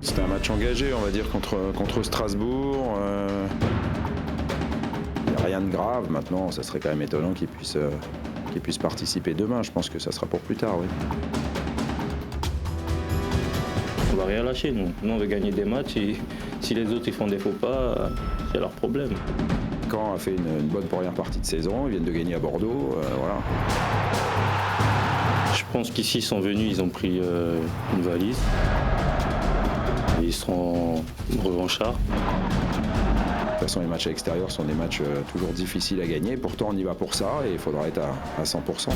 C'était un match engagé, on va dire, contre Strasbourg. Il n'y a rien de grave. Maintenant, ça serait quand même étonnant qu'ils puissent participer demain. Je pense que ça sera pour plus tard, oui. On va rien lâcher, nous. Nous, on veut gagner des matchs et si les autres ils font des faux pas, c'est leur problème. Caen a fait une bonne première partie de saison. Ils viennent de gagner à Bordeaux. Voilà. Je pense qu'ici, ils sont venus, ils ont pris une valise. Ils seront revanchards. De toute façon, les matchs à l'extérieur sont des matchs toujours difficiles à gagner. Pourtant, on y va pour ça et il faudra être à 100%.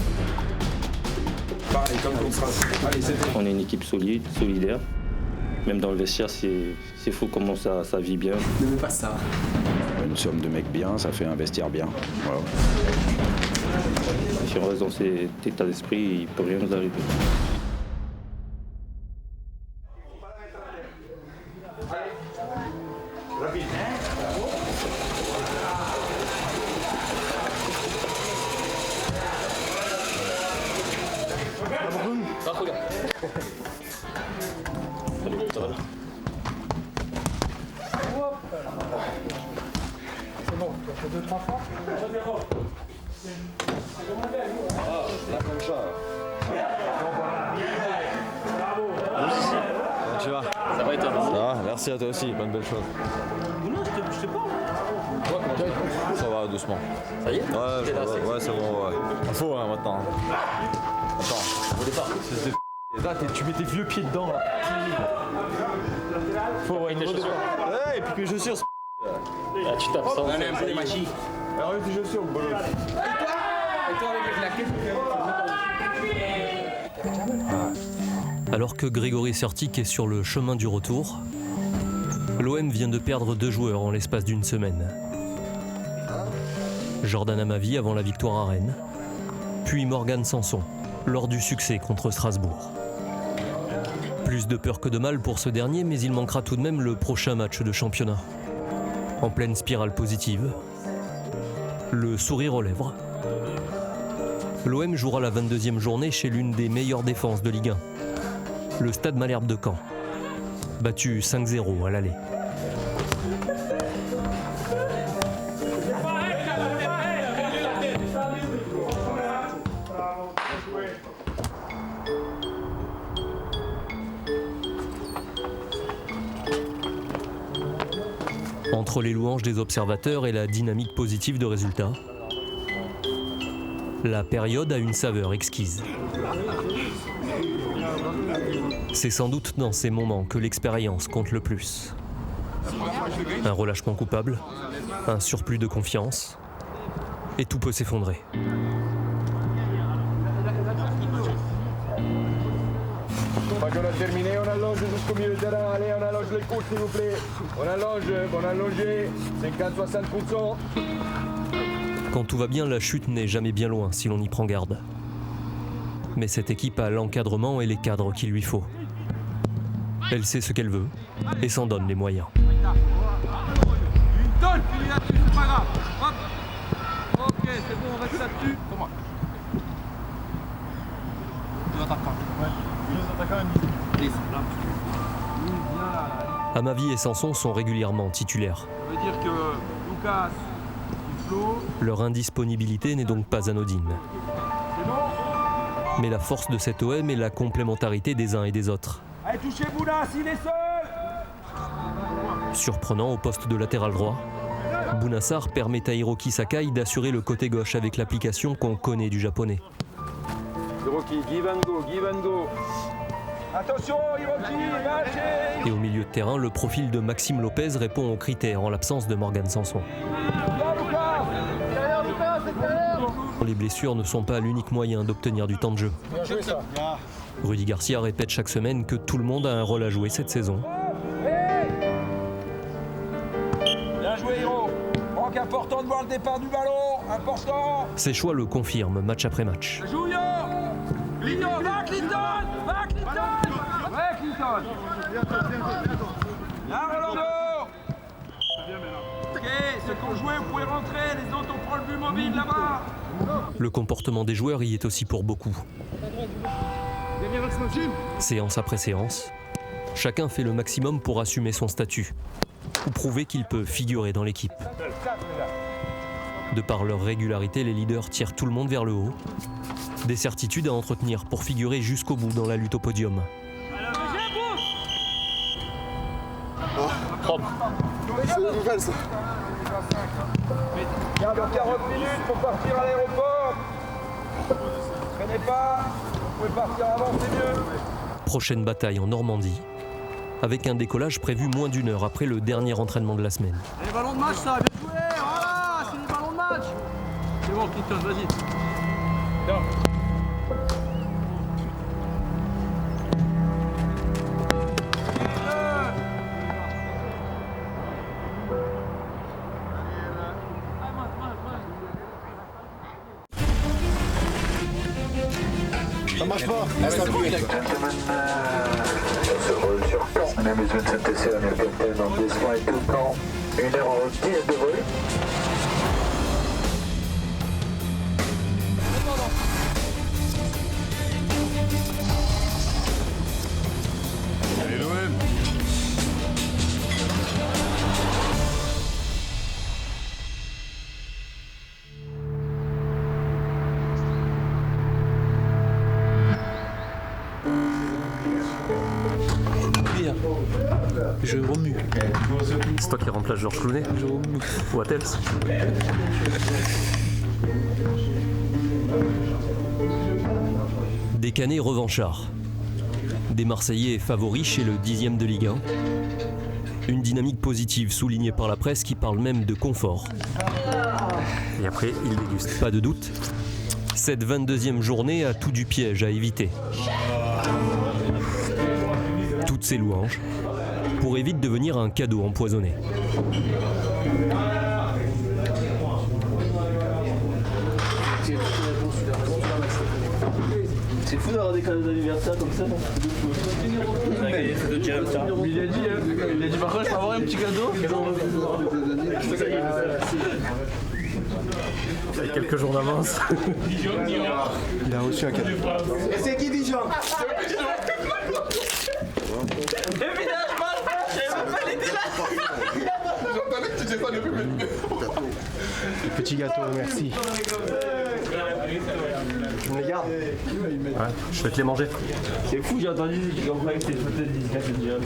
Pareil, comme contre Strasbourg. Allez, c'est On est une équipe solide, solidaire. Même dans le vestiaire, c'est fou comment ça vit bien. Ne mets pas ça. Une somme de mecs bien, ça fait un vestiaire bien. Voilà. Si on reste dans cet état d'esprit, il ne peut rien nous arriver. C'est bon, tu as fait 2-3 fois. Là, comme ça. Tu vas? Ça va être un Ça va, merci à toi aussi, plein de belles choses. Non, je te parle. Ça va, doucement. Ça y est? Ouais, c'est bon, ouais. Il faut, hein, maintenant. Attends, au départ. Là, tu mets tes vieux pieds dedans, là. Faut, ouais, une chaussures. Ouais, et puis que les chaussures. Ah, tu tapes ça. Allez, un peu les machines. Alors, tes chaussures, bolo. Et toi avec les claquettes. Alors que Grégory Sertic est sur le chemin du retour, l'OM vient de perdre 2 joueurs en l'espace d'une semaine. Jordan Amavi avant la victoire à Rennes, puis Morgan Sanson lors du succès contre Strasbourg. Plus de peur que de mal pour ce dernier, mais il manquera tout de même le prochain match de championnat. En pleine spirale positive, le sourire aux lèvres. L'OM jouera la 22e journée chez l'une des meilleures défenses de Ligue 1, le Stade Malherbe de Caen, battu 5-0 à l'aller. Entre les louanges des observateurs et la dynamique positive de résultats, la période a une saveur exquise. C'est sans doute dans ces moments que l'expérience compte le plus. Un relâchement coupable, un surplus de confiance, et tout peut s'effondrer. On a terminé, on allonge jusqu'au milieu de terrain, allez on allonge les coups s'il vous plaît. On allonge, 50-60%. Quand tout va bien, la chute n'est jamais bien loin si l'on y prend garde. Mais cette équipe a l'encadrement et les cadres qu'il lui faut. Elle sait ce qu'elle veut et s'en donne les moyens. Donne, c'est pas grave. Hop. Ok, c'est bon, on reste là-dessus. Comment? Deux attaquants. Ouais, deux attaquants et demi. Amavi et Sanson sont régulièrement titulaires. Ça veut dire que Lucas, Flo. Leur indisponibilité n'est donc pas anodine. C'est bon? Mais la force de cet OM est la complémentarité des uns et des autres. Allez, touchez Boulas, il est seul. Surprenant au poste de latéral droit, Bounassar permet à Hiroki Sakai d'assurer le côté gauche avec l'application qu'on connaît du japonais. Hiroki, give and go. Attention Hiroki, lâchez. Et au milieu de terrain, le profil de Maxime Lopez répond aux critères en l'absence de Morgan Sanson. Les blessures ne sont pas l'unique moyen d'obtenir du temps de jeu. Bien joué ça. Rudy Garcia répète chaque semaine que tout le monde a un rôle à jouer cette saison. Bien joué Hiro. Manque important de voir le départ du ballon, important. Ses choix le confirment match après match. Jouillon. Clinton, va Clinton. Ouais Clinton. Là Rolando. Ok, ceux qui ont joué, vous pouvez rentrer, les autres on prend le but mobile là-bas. Le comportement des joueurs y est aussi pour beaucoup. Séance après séance, Chacun fait le maximum pour assumer son statut ou prouver qu'il peut figurer dans l'équipe. De par leur régularité, les leaders tirent tout le monde vers le haut. Des certitudes à entretenir pour figurer jusqu'au bout dans la lutte au podium. Propre. Il y a encore 40 minutes pour partir à l'aéroport. Traînez pas, vous pouvez partir avant, c'est mieux. Prochaine bataille en Normandie, avec un décollage prévu moins d'1 heure après le dernier entraînement de la semaine. Allez, ballon de match, ça, bien joué, voilà, c'est le ballon de match. C'est bon, Clinton, vas-y. Ça marche pas. My name is Vincent Tessé, I'm your captain on this flight to Caen. 1h10 de vol. Je remue. C'est toi qui remplace Georges Clooney? Je remue. What else? Des Canets revanchards. Des Marseillais favoris chez le 10e de Ligue 1. Une dynamique positive soulignée par la presse qui parle même de confort. Et après, ils dégustent. Pas de doute, cette 22e journée a tout du piège à éviter. Toutes ces louanges pourraient vite devenir un cadeau empoisonné. C'est fou d'avoir des cadeaux d'anniversaire comme ça. Il a dit par contre je peux avoir un petit cadeau. Il y a quelques jours d'avance. Il a reçu un cadeau. Et c'est qui Dijon? Petit gâteau, merci. On les garde. Ouais, je vais te les manger. C'est fou, j'ai entendu qu'ils ont pris tes photos de dédicace de Jérôme.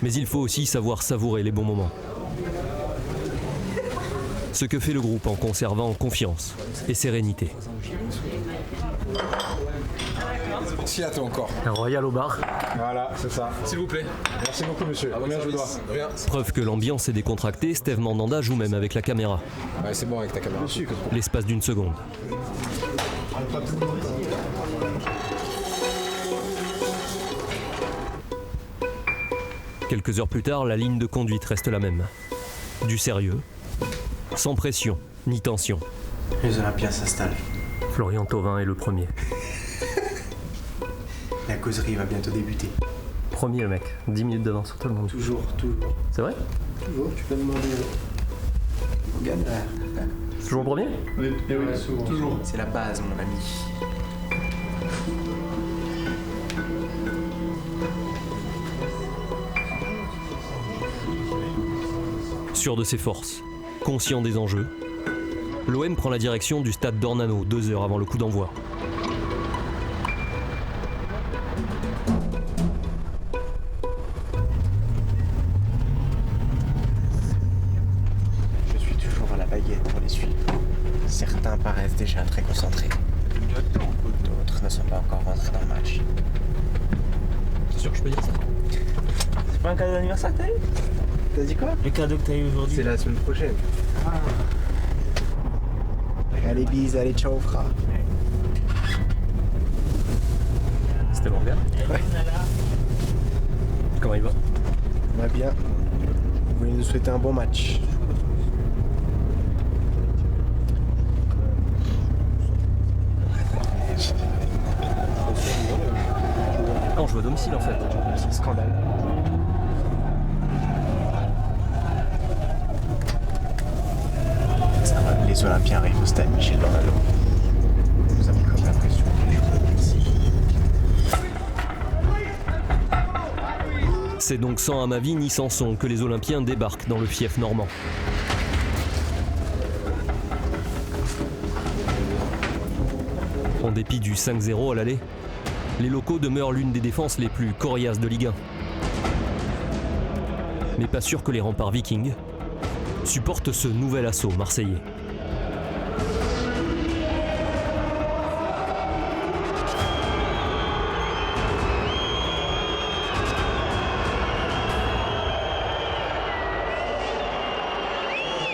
Mais il faut aussi savoir savourer les bons moments. Ce que fait le groupe en conservant confiance et sérénité. Si à toi encore. Un royal au bar. Voilà, c'est ça. S'il vous plaît. Merci beaucoup, monsieur. Combien je vous dois? Rien. Preuve que l'ambiance est décontractée, Steve Mandanda joue même avec la caméra. Ouais, c'est bon avec ta caméra. L'espace d'une seconde. Quelques heures plus tard, la ligne de conduite reste la même. Du sérieux, sans pression ni tension. Les Olympiens s'installent. Florian Thauvin est le premier. La causerie va bientôt débuter. Premier le mec, 10 minutes d'avance sur tout le monde. Toujours. C'est vrai? Toujours, tu peux demander au gagnant. Toujours le premier? Oui, toujours. C'est la base, mon ami. Sûr de ses forces, conscient des enjeux, l'OM prend la direction du stade d'Ornano 2 heures avant le coup d'envoi. Je suis toujours à la baguette pour les suivre. Certains paraissent déjà très concentrés. D'autres ne sont pas encore rentrés dans le match. C'est sûr que je peux dire ça? C'est pas un cadeau d'anniversaire que t'as eu? T'as dit quoi? Le cadeau que t'as eu aujourd'hui? C'est la semaine prochaine. Allez, bis, allez, ciao, frère. C'était Morgan? Ouais. Comment il va? Va bien. Vous voulez nous souhaiter un bon match? Non, je joue à domicile en fait. C'est un scandale. Ça va, les Olympiens arrivent au stade Michel Dornano. Vous avez comme l'impression qu'ils jouent ici. C'est donc sans Amavi ni Sanson que les Olympiens débarquent dans le fief normand. En dépit du 5-0 à l'aller, les locaux demeurent l'une des défenses les plus coriaces de Ligue 1. Mais pas sûr que les remparts vikings supportent ce nouvel assaut marseillais.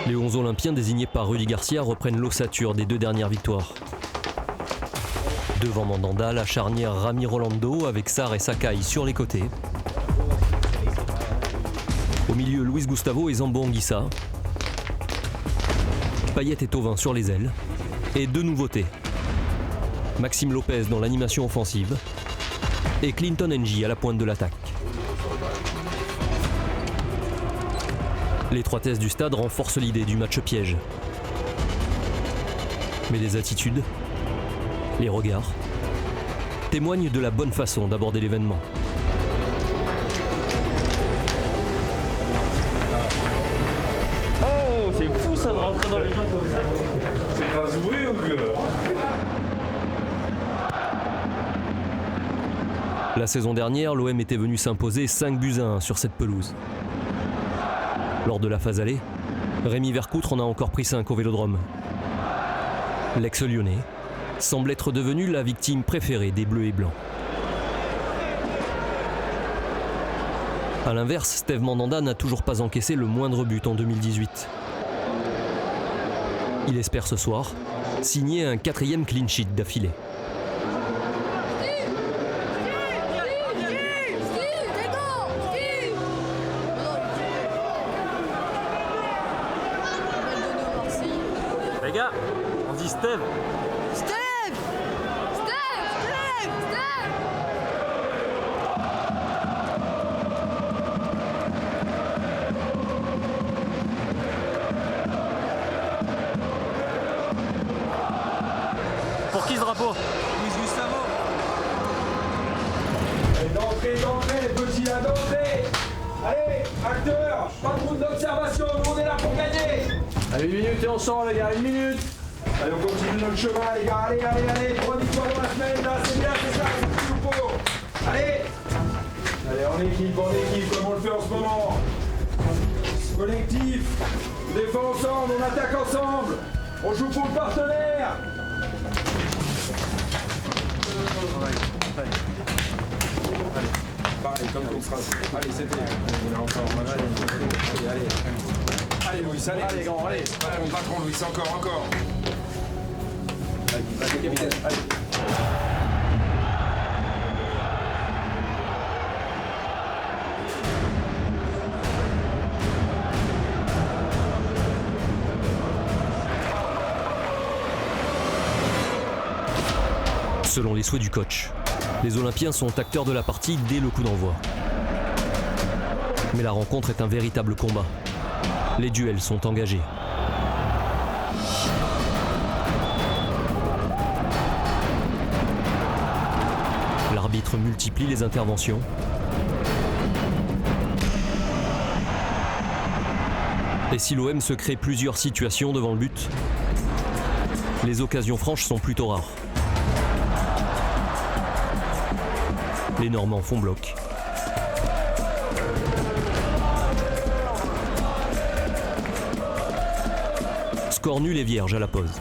Les 11 Olympiens désignés par Rudy Garcia reprennent l'ossature des 2 dernières victoires. Devant Mandanda, la charnière Rami Rolando avec Sarr et Sakai sur les côtés. Au milieu, Luis Gustavo et Zambo Anguissa. Payet et Thauvin sur les ailes. Et 2 nouveautés. Maxime Lopez dans l'animation offensive et Clinton Ng à la pointe de l'attaque. L'étroitesse du stade renforce l'idée du match piège. Mais les attitudes, les regards, témoignent de la bonne façon d'aborder l'événement. Oh, c'est fou ça de rentrer dans les gens comme ça. C'est pas joué ou que... La saison dernière, l'OM était venu s'imposer 5-1 sur cette pelouse. Lors de la phase aller, Rémi Vercoutre en a encore pris 5 au Vélodrome. L'ex-lyonnais semble être devenu la victime préférée des Bleus et Blancs. A l'inverse, Steve Mandanda n'a toujours pas encaissé le moindre but en 2018. Il espère ce soir signer un 4e clean sheet d'affilée. Les gars, on dit Steve. Pour qui ce drapeau? Luis Gustavo. D'entrée, petit là, d'entrée. Allez, acteurs, pas trop d'observation, nous on est là pour gagner. Allez, 1 minute et on sort les gars, 1 minute. Allez, on continue notre chemin les gars, allez, 3 victoires dans la semaine, là, c'est bien, c'est ça, c'est ce qu'il nous faut. Allez, en équipe, comme on le fait en ce moment. Collectif, on défend ensemble, on attaque ensemble, on joue pour le partenaire. Pareil, comme contre Strasbourg. Allez, c'était. On est encore. Allez, Louis, allez, grand, allez. Patron, Louis, encore. Allez, capitaine, allez. Selon les souhaits du coach, les Olympiens sont acteurs de la partie dès le coup d'envoi. Mais la rencontre est un véritable combat. Les duels sont engagés. L'arbitre multiplie les interventions. Et si l'OM se crée plusieurs situations devant le but, les occasions franches sont plutôt rares. Les Normands font bloc. Score nul et vierge à la pause.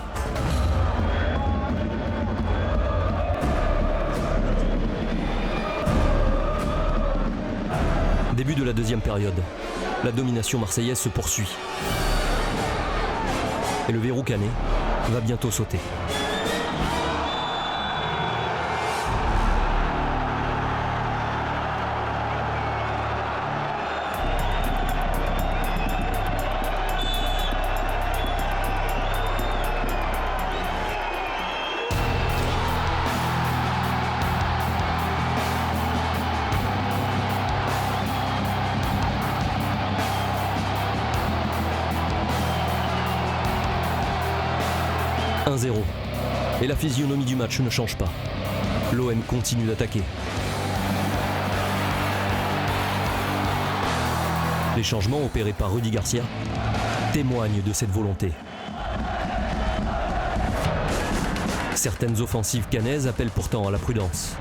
Début de la deuxième période. La domination marseillaise se poursuit. Et le verrou canet va bientôt sauter. Et la physionomie du match ne change pas. L'OM continue d'attaquer. Les changements opérés par Rudy Garcia témoignent de cette volonté. Certaines offensives cannaises appellent pourtant à la prudence.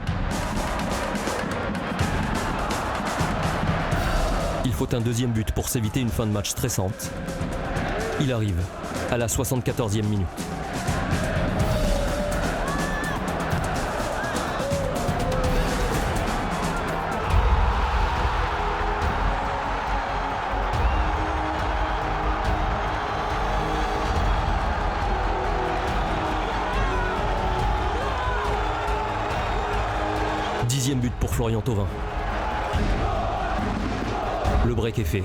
Il faut un deuxième but pour s'éviter une fin de match stressante. Il arrive à la 74e minute. Dixième but pour Florian Thauvin. Le break est fait.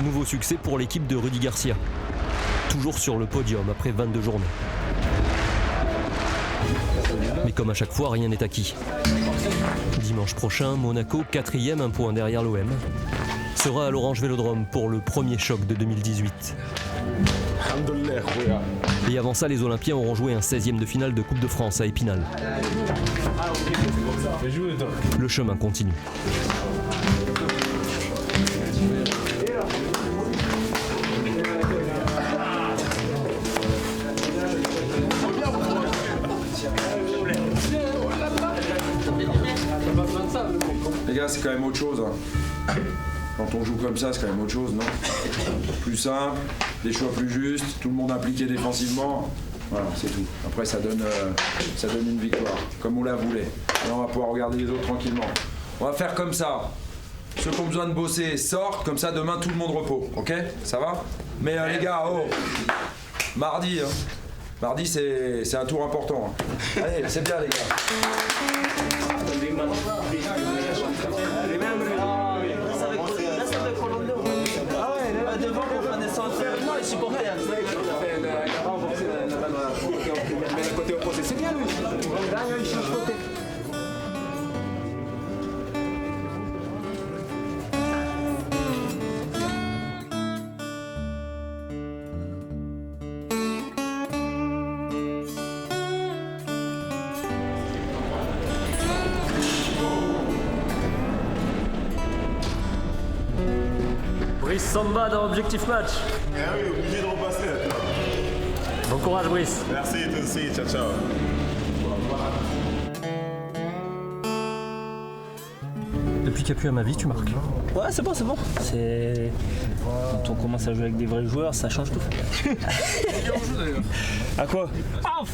Nouveau succès pour l'équipe de Rudy Garcia. Toujours sur le podium après 22 journées. Mais comme à chaque fois, rien n'est acquis. Dimanche prochain, Monaco, 4e, un point derrière l'OM, sera à l'Orange Vélodrome pour le premier choc de 2018. Et avant ça, les Olympiens auront joué un 16e de finale de Coupe de France à Épinal. Le chemin continue. Les gars, c'est quand même autre chose. Hein. Quand on joue comme ça, c'est quand même autre chose, non? Plus simple, des choix plus justes, tout le monde impliqué défensivement. Voilà, c'est tout. Après, ça donne une victoire, comme on la voulait. Et on va pouvoir regarder les autres tranquillement. On va faire comme ça. Ceux qui ont besoin de bosser sortent, comme ça demain tout le monde repos. Ok? Ça va? Mais les gars, oh, mardi, hein. Mardi c'est un tour important. Hein. Allez, c'est bien les gars. C'est bien lui. Brice Samba dans Objectif Match. Ah oui, obligé de repasser là. Bon courage Brice. Merci, toi aussi, ciao ciao. Depuis qu'il n'y a plus à ma vie, tu marques. Ouais, c'est bon, c'est bon. C'est... Quand on commence à jouer avec des vrais joueurs, ça change tout. Il est en jeu d'ailleurs. À quoi? Paf.